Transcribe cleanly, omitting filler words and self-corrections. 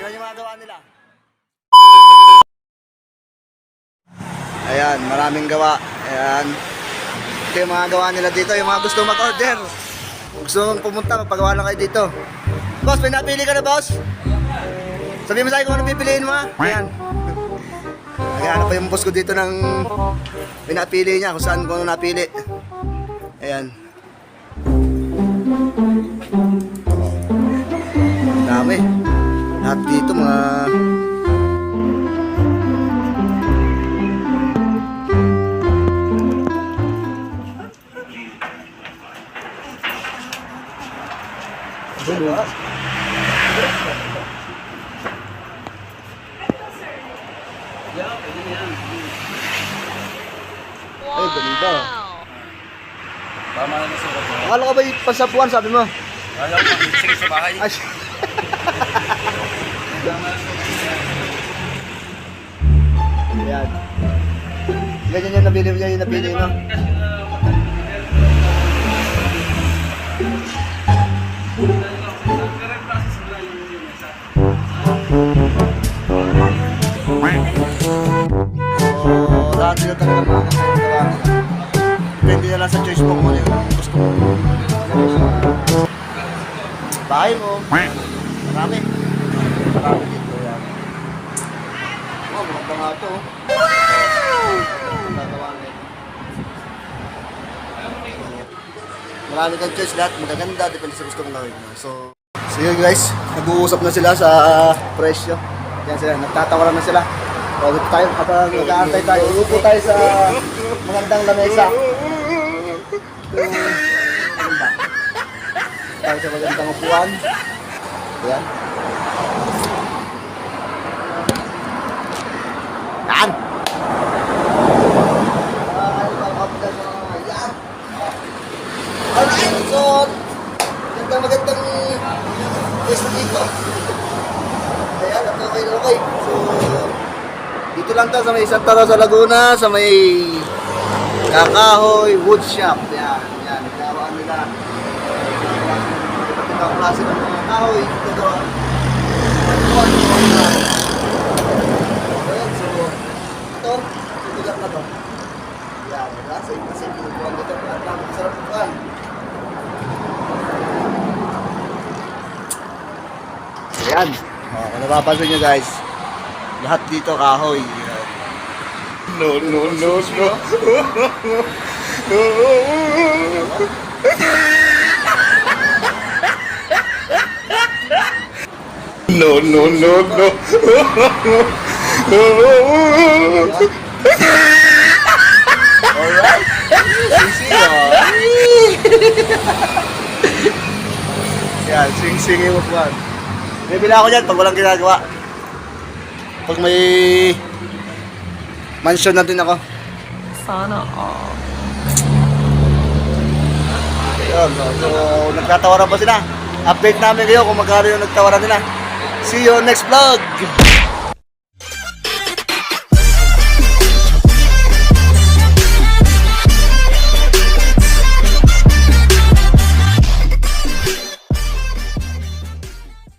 Tignan yung mga gawa nila. Ayan, maraming gawa. Ayan. Ito yung mga gawa nila dito. Yung mga gusto mag-order. Gusto mong pumunta, magpagawa lang kayo dito. Boss, may napili ka na, boss? Sabihin mo sa akin kung ano pipiliin mo, ha? Ayan. Naghahanap pa yung boss ko dito ng pinapili niya, kung saan ko ano napili. Ayan. Dami. Lahat dito mga... Ay, ganda. Tama na sa sukat mo. Akala ka ba yung pasapuan, sabi mo? Ayaw ko, sige sa bahay. Ay, Tama na sa sukat. ayan. Ganyan yung nabili niya, yung napili mo. So, lahat nila talaga mga gawa nila. Depende na lang sa choice mo kung ano yung gusto mo. Bahay mo. Marami. Marami dito yan. Oh, maganda nga ito. Wow! Gagawa nila. Marami kang choice, lahat magaganda. Depende sa gusto mong gawin mo. So yun guys, nag-uusap na sila sa presyo. Yan sila, nagtatawaran na sila. So, dito tayo, habang nag-aantay tayo, upo tayo sa magandang lamesa. Maganda. Tayo sa magandang upuan. Ayan. Yan! Ayan! Alright, so magandang pwesto dito. Ayan, okay. So, dito lang to sa may Santa Rosa, Laguna, sa may Kakahoy Wood Shop. Yan. Nagawaan nila. Iba't ibang klase ng mga kahoy. Ito. Ayan, so, ito. Sumigat na to. Yan, kasi pinupuan dito. At lang, masarap pupuan. Ayan. Kung napapansin nyo guys, lahat dito kahoy. No. Alright. Sing-sing yan, sing-singin mo po. Bibili ako dyan pag walang ginagawa. Pag may mansion na din ako. Sana all. Ayun, so nagtatawaran pa sila. Update namin kayo kung magkano yung nagtawaran nila. See you next vlog!